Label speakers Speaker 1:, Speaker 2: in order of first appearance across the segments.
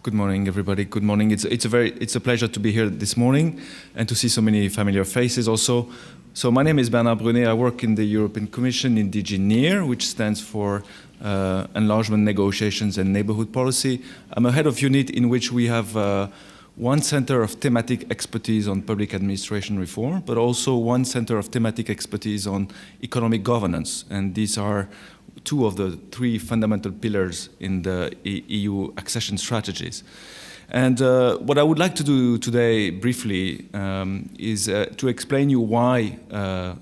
Speaker 1: Good morning, everybody. Good morning. It's a pleasure to be here this morning and to see so many familiar faces also. So my name is Bernard Brunet. I work in the European Commission in DG NEAR, which stands for Enlargement Negotiations and Neighborhood Policy. I'm a head of unit in which we have one center of thematic expertise on public administration reform, but also one center of thematic expertise on economic governance. And these are two of the three fundamental pillars in the EU accession strategies. And what I would like to do today briefly is to explain you why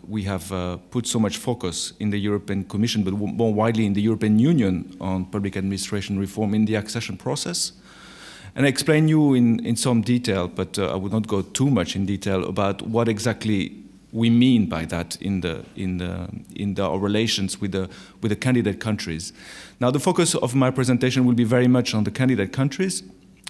Speaker 1: we have put so much focus in the European Commission, but more widely in the European Union, on public administration reform in the accession process. And I explain you in some detail, but I would not go too much in detail about what exactly we mean by that in our relations with the candidate countries. Now, the focus of my presentation will be very much on the candidate countries,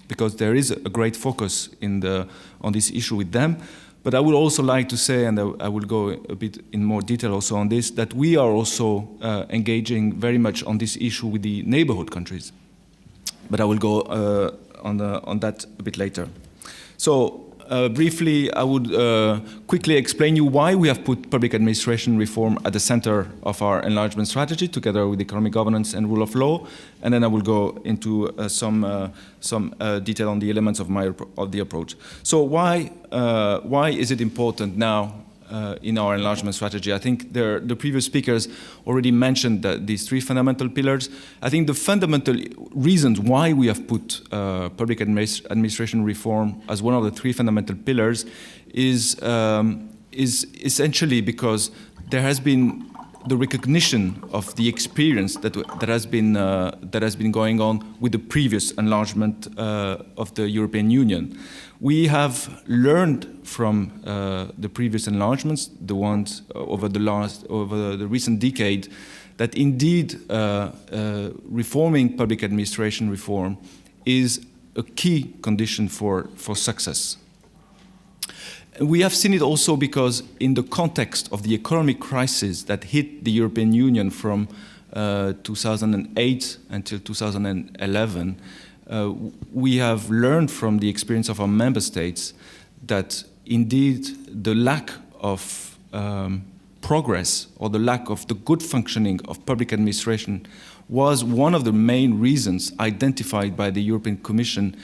Speaker 1: because there is a great focus on this issue with them. But I would also like to say, and I will go a bit in more detail also on this, that we are also engaging very much on this issue with the neighborhood countries. But I will go on that a bit later. So briefly, I would quickly explain you why we have put public administration reform at the center of our enlargement strategy, together with economic governance and rule of law, and then I will go into some detail on the elements of the approach. So why is it important now in our enlargement strategy? I think the previous speakers already mentioned these three fundamental pillars. I think the fundamental reasons why we have put public administration reform as one of the three fundamental pillars is essentially because there has been the recognition of the experience that has been going on with the previous enlargement of the European Union. We have learned from the previous enlargements, the ones over the recent decade, that indeed reforming public administration reform is a key condition for success. We have seen it also because in the context of the economic crisis that hit the European Union from 2008 until 2011, we have learned from the experience of our member states that indeed the lack of progress or the lack of the good functioning of public administration was one of the main reasons identified by the European Commission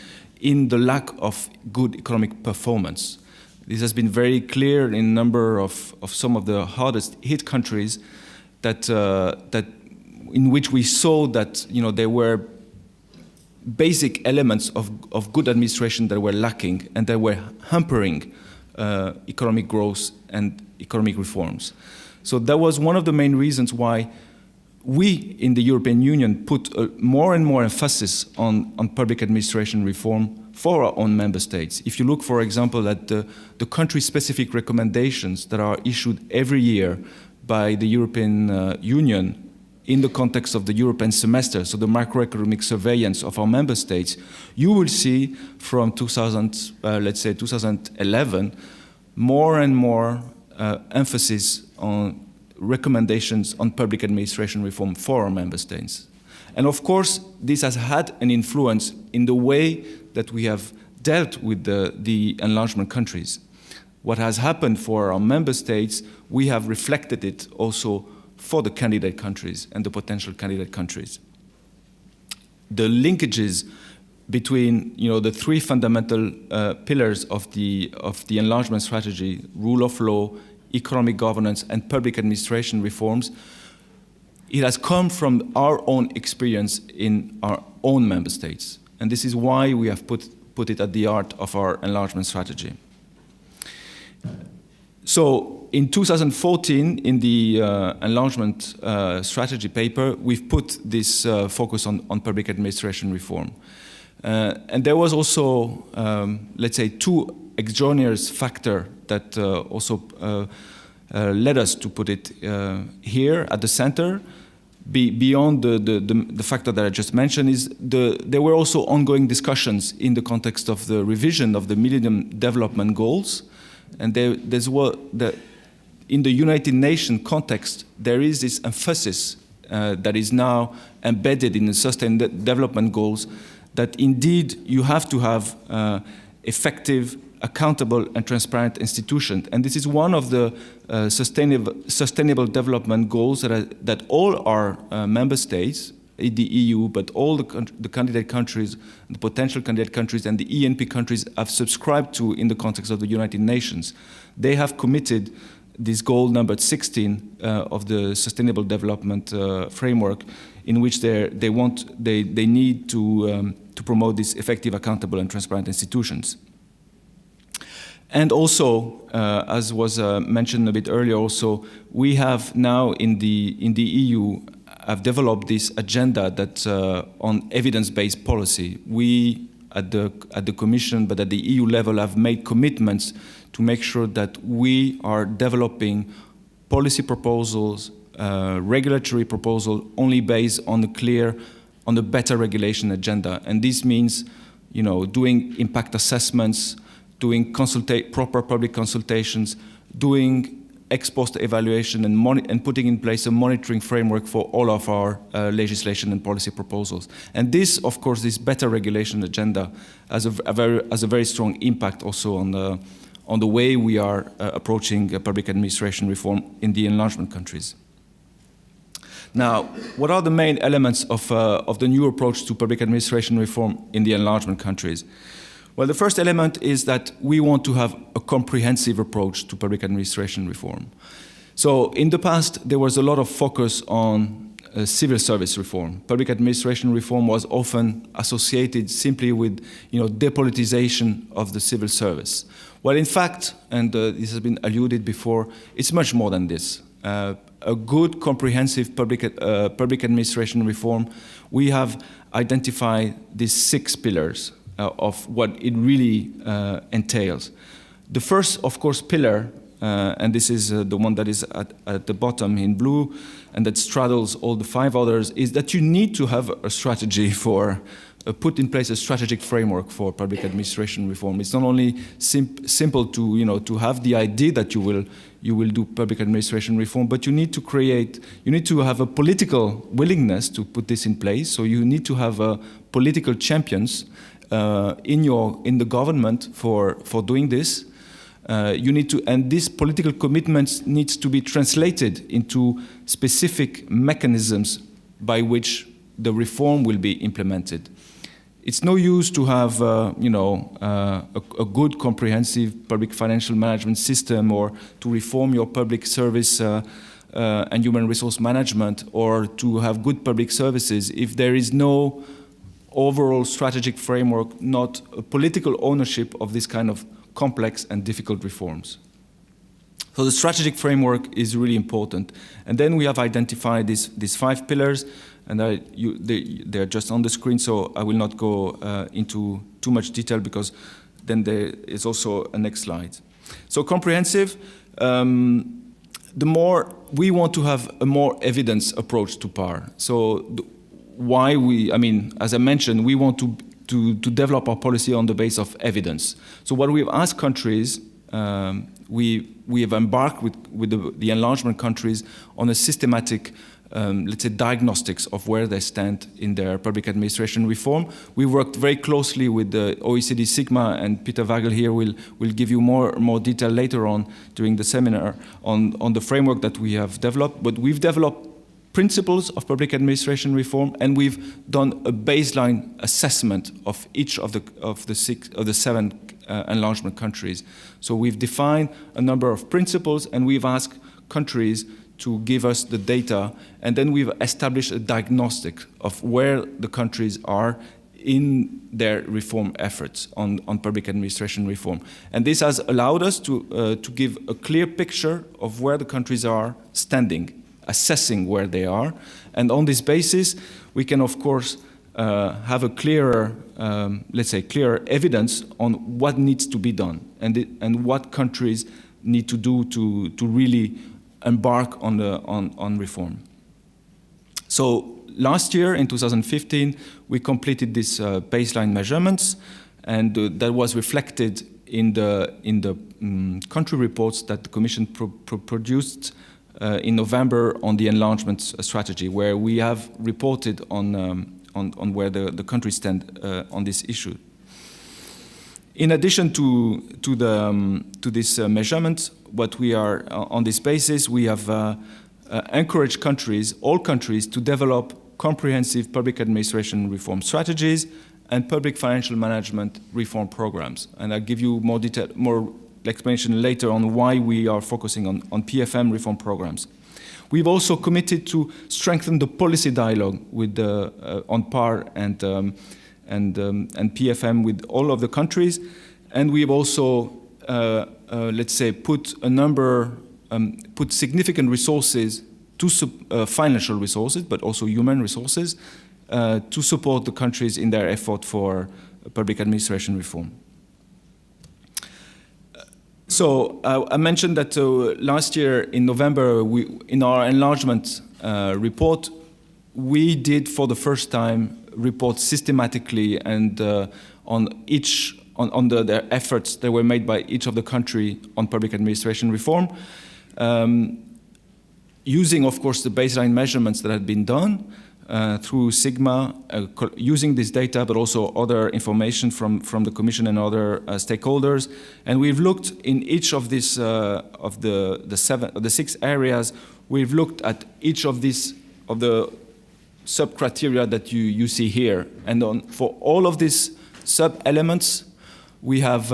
Speaker 1: in the lack of good economic performance. This has been very clear in a number of some of the hardest hit countries that in which we saw that there were basic elements of good administration that were lacking and that were hampering economic growth and economic reforms. So that was one of the main reasons why we in the European Union put more and more emphasis on public administration reform for our own member states. If you look, for example, at the country-specific recommendations that are issued every year by the European Union in the context of the European semester, so the macroeconomic surveillance of our member states, you will see from 2011, more and more emphasis on recommendations on public administration reform for our member states. And of course, this has had an influence in the way that we have dealt with the enlargement countries. What has happened for our member states, we have reflected it also for the candidate countries and the potential candidate countries. The linkages between the three fundamental pillars of the enlargement strategy, rule of law, economic governance, and public administration reforms, it has come from our own experience in our own member states. And this is why we have put it at the heart of our enlargement strategy. So in 2014, in the enlargement strategy paper, we've put this focus on public administration reform. And there was also, let's say, two exogenous factors that also led us to put it here at the center. Beyond the factor that I just mentioned, is there were also ongoing discussions in the context of the revision of the Millennium Development Goals, and in the United Nations context, there is this emphasis that is now embedded in the Sustainable Development Goals that indeed you have to have effective, accountable and transparent institutions. And this is one of the sustainable development goals that all our member states, in the EU, but all the candidate countries, the potential candidate countries and the ENP countries have subscribed to in the context of the United Nations. They have committed this goal number 16 of the Sustainable Development Framework, in which they need to promote these effective, accountable and transparent institutions. And also, as was mentioned a bit earlier, also we have now in the EU have developed this agenda that on evidence-based policy. We at the Commission, but at the EU level, have made commitments to make sure that we are developing policy proposals, regulatory proposals, only based on a better regulation agenda. And this means, doing impact assessments, doing proper public consultations, doing ex-post evaluation and putting in place a monitoring framework for all of our legislation and policy proposals. And this, of course, this better regulation agenda has a very strong impact also on the way we are approaching public administration reform in the enlargement countries. Now, what are the main elements of the new approach to public administration reform in the enlargement countries? Well, the first element is that we want to have a comprehensive approach to public administration reform. So in the past, there was a lot of focus on civil service reform. Public administration reform was often associated simply with depolitization of the civil service. Well, in fact, and this has been alluded before, it's much more than this. A good comprehensive public administration reform, we have identified these 6 pillars of what it really entails. The first, of course, pillar, and this is the one that is at the bottom in blue and that straddles all the 5 others, is that you need to have a strategy for put in place a strategic framework for public administration reform. It's not only simple to have the idea that you will do public administration reform, but you need to have a political willingness to put this in place. So you need to have political champions in the government for doing this. And these political commitments needs to be translated into specific mechanisms by which the reform will be implemented. It's no use to have a good comprehensive public financial management system, or to reform your public service and human resource management, or to have good public services if there is no overall strategic framework, not a political ownership of this kind of complex and difficult reforms. So the strategic framework is really important. And then we have identified these 5 pillars, and they're just on the screen, so I will not go into too much detail, because then there is also a next slide. So comprehensive, the more we want to have a more evidence approach to power. So as I mentioned, we want to develop our policy on the basis of evidence. So what we've asked countries, we have embarked with the enlargement countries on a systematic, let's say, diagnostics of where they stand in their public administration reform. We worked very closely with the OECD Sigma, and Peter Wagel here will give you more detail later on during the seminar on the framework that we have developed. But we've developed principles of public administration reform, and we've done a baseline assessment of each of the 7 enlargement countries. So we've defined a number of principles, and we've asked countries to give us the data, and then we've established a diagnostic of where the countries are in their reform efforts on public administration reform. And this has allowed us to give a clear picture of where the countries are standing, assessing where they are. And on this basis, we can, of course, have a clearer, let's say, clearer evidence on what needs to be done and what countries need to do to really embark on reform. So last year, in 2015, we completed these baseline measurements, and that was reflected in the country reports that the Commission produced in November on the enlargement strategy, where we have reported on on where the countries stand on this issue. In addition to this measurement, what we are on this basis, we have encouraged countries, all countries, to develop comprehensive public administration reform strategies and public financial management reform programs. And I'll give you more detail, more explanation later on why we are focusing on PFM reform programs. We've also committed to strengthen the policy dialogue with on PAR and PFM with all of the countries, and we've also, let's say, put significant resources to financial resources, but also human resources, to support the countries in their effort for public administration reform. So I mentioned that last year in November, in our enlargement report, we did for the first time report systematically and on the efforts that were made by each of the country on public administration reform, using, of course, the baseline measurements that had been done through Sigma, using this data, but also other information from the Commission and other stakeholders. And we've looked in each of these of the 6 areas. We've looked at each of the sub-criteria that you see here, and for all of these sub-elements, we have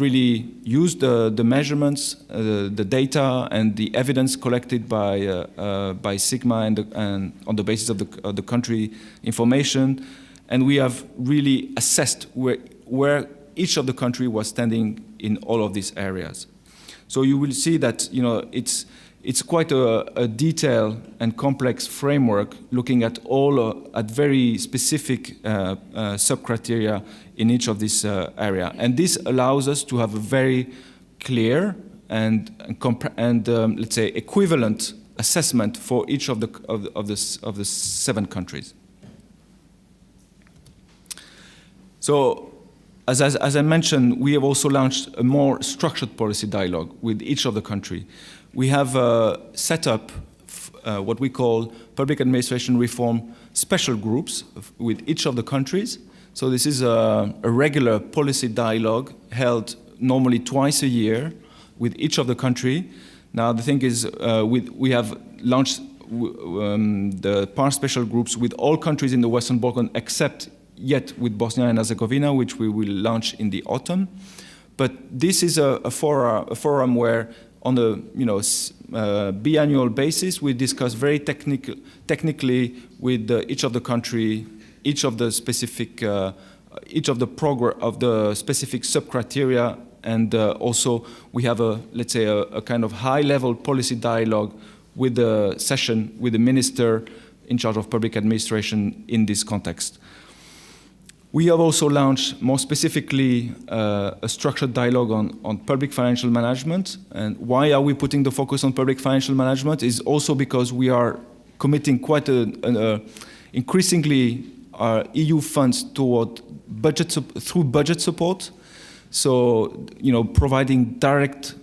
Speaker 1: really used the measurements, the data, and the evidence collected by Sigma and on the basis of the country information, and we have really assessed where each of the country was standing in all of these areas. So you will see that it's quite a detailed and complex framework looking at at very specific sub-criteria in each of this area. And this allows us to have a very clear and let's say equivalent assessment for each of the 7 countries. So as I mentioned, we have also launched a more structured policy dialogue with each of the countries. We have set up what we call public administration reform special groups with each of the countries. So this is a regular policy dialogue held normally twice a year with each of the country. Now the thing is, we have launched the PAR special groups with all countries in the Western Balkans except yet with Bosnia and Herzegovina, which we will launch in the autumn. But this is a forum where on a biannual basis, we discuss very technically with each of the country, each of the specific specific sub-criteria, and also we have let's say a kind of high-level policy dialogue with the session with the minister in charge of public administration in this context. We have also launched, more specifically, a structured dialogue on public financial management. And why are we putting the focus on public financial management is also because we are committing quite increasingly our EU funds toward through budget support. So, providing direct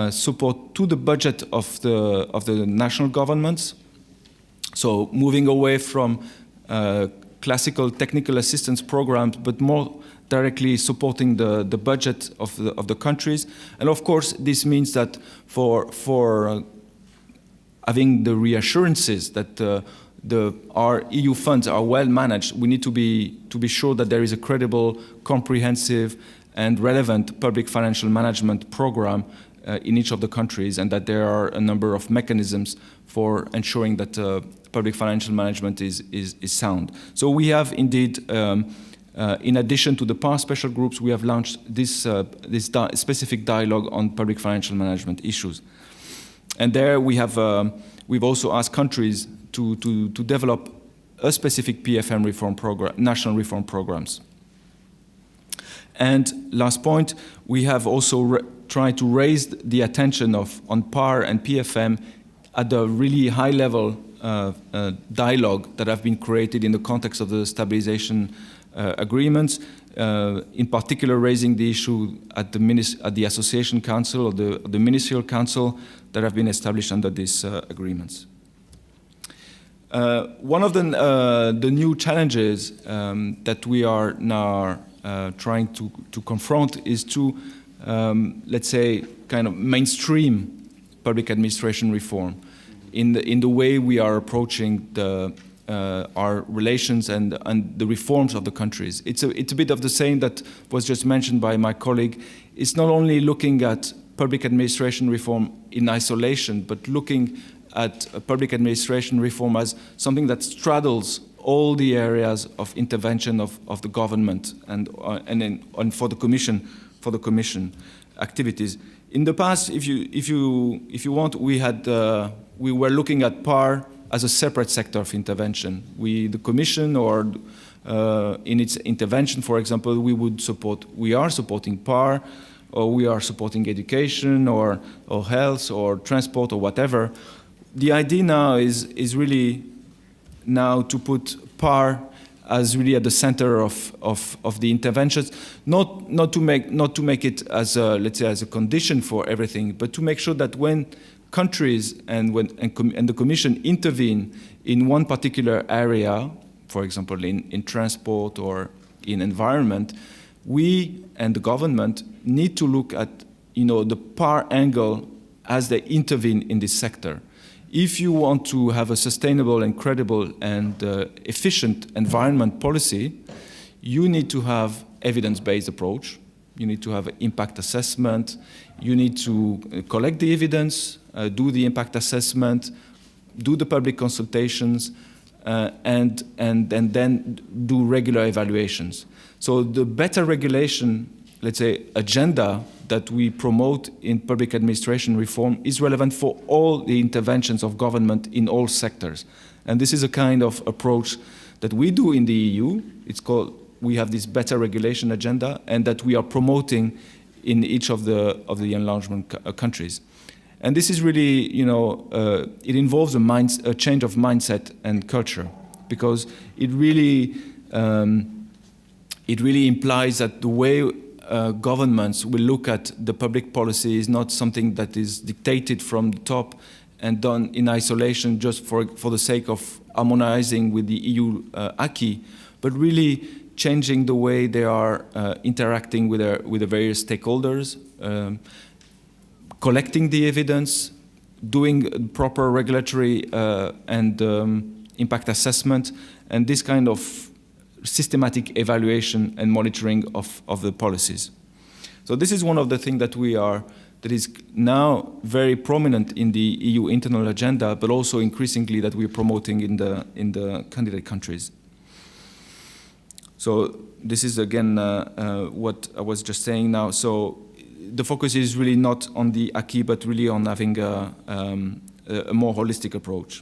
Speaker 1: support to the budget of the national governments. So moving away from classical technical assistance programs, but more directly supporting the budget of the countries. And of course, this means that for having the reassurances that our EU funds are well managed, we need to be sure that there is a credible, comprehensive, and relevant public financial management program in each of the countries, and that there are a number of mechanisms for ensuring that public financial management is sound. So we have indeed, in addition to the PAR special groups, we have launched this specific dialogue on public financial management issues. And there we've also asked countries to develop a specific PFM reform program, national reform programs. And last point, we have also tried to raise the attention on PAR and PFM at the really high level dialogue that have been created in the context of the stabilization agreements, in particular raising the issue at the Association Council or the Ministerial Council that have been established under these agreements. One of the new challenges that we are now trying to confront is to, let's say, kind of mainstream public administration reform in the way we are approaching our relations and the reforms of the countries. It's a bit of the same that was just mentioned by my colleague. It's not only looking at public administration reform in isolation, but looking at public administration reform as something that straddles all the areas of intervention of the government and for the commission activities. In the past, if you want, we were looking at PAR as a separate sector of intervention. The Commission, or in its intervention, for example, we are supporting PAR, or we are supporting education, or health, or transport, or whatever. The idea now is really now to put PAR as really at the center of the interventions, not to make it as let's say as a condition for everything, but to make sure that when countries and the Commission intervene in one particular area, for example in transport or in environment, we and the government need to look at the PAR angle as they intervene in this sector. If you want to have a sustainable and credible and efficient environment policy, you need to have evidence-based approach. You need to have an impact assessment. You need to collect the evidence, do the impact assessment, do the public consultations, and then do regular evaluations. So the better regulation, let's say, agenda that we promote in public administration reform is relevant for all the interventions of government in all sectors. And this is a kind of approach that we do in the EU. It's called, we have this better regulation agenda, and that we are promoting in each of the enlargement countries. And this is really, it involves a change of mindset and culture, because it really implies that the way governments will look at the public policy is not something that is dictated from the top and done in isolation just for the sake of harmonizing with the EU acquis, but really changing the way they are interacting with the various stakeholders, collecting the evidence, doing proper regulatory and impact assessment, and this kind of systematic evaluation and monitoring of the policies. So this is one of the things that is now very prominent in the EU internal agenda, but also increasingly that we're promoting in the candidate countries. So this is again what I was just saying now. So the focus is really not on the acquis, but really on having a more holistic approach.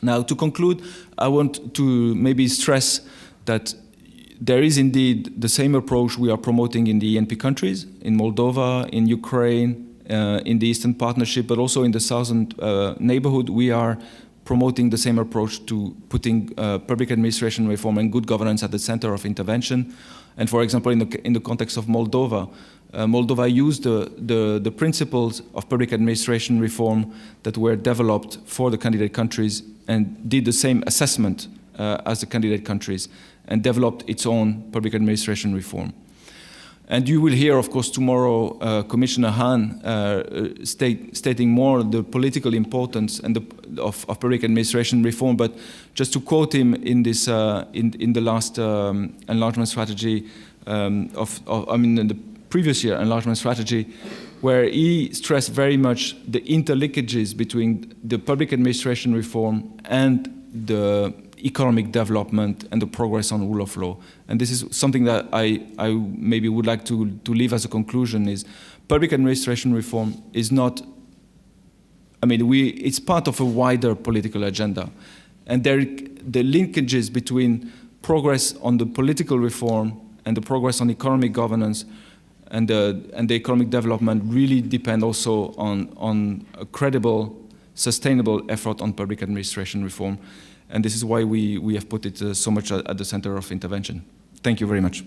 Speaker 1: Now, to conclude, I want to maybe stress that there is indeed the same approach we are promoting in the ENP countries, in Moldova, in Ukraine, in the Eastern Partnership, but also in the Southern neighborhood. We are promoting the same approach to putting public administration reform and good governance at the center of intervention. And for example, in the context of Moldova, Moldova used the principles of public administration reform that were developed for the candidate countries and did the same assessment as the candidate countries and developed its own public administration reform. And you will hear, of course, tomorrow Commissioner Hahn stating more the political importance and of public administration reform. But just to quote him in this in the last enlargement strategy in the previous year enlargement strategy, where he stressed very much the interlinkages between the public administration reform and the economic development and the progress on rule of law. And this is something that I maybe would like to leave as a conclusion is public administration reform is not, it's part of a wider political agenda. And the linkages between progress on the political reform and the progress on economic governance and the economic development really depend also on a credible, sustainable effort on public administration reform. And this is why we have put it so much at the center of intervention. Thank you very much.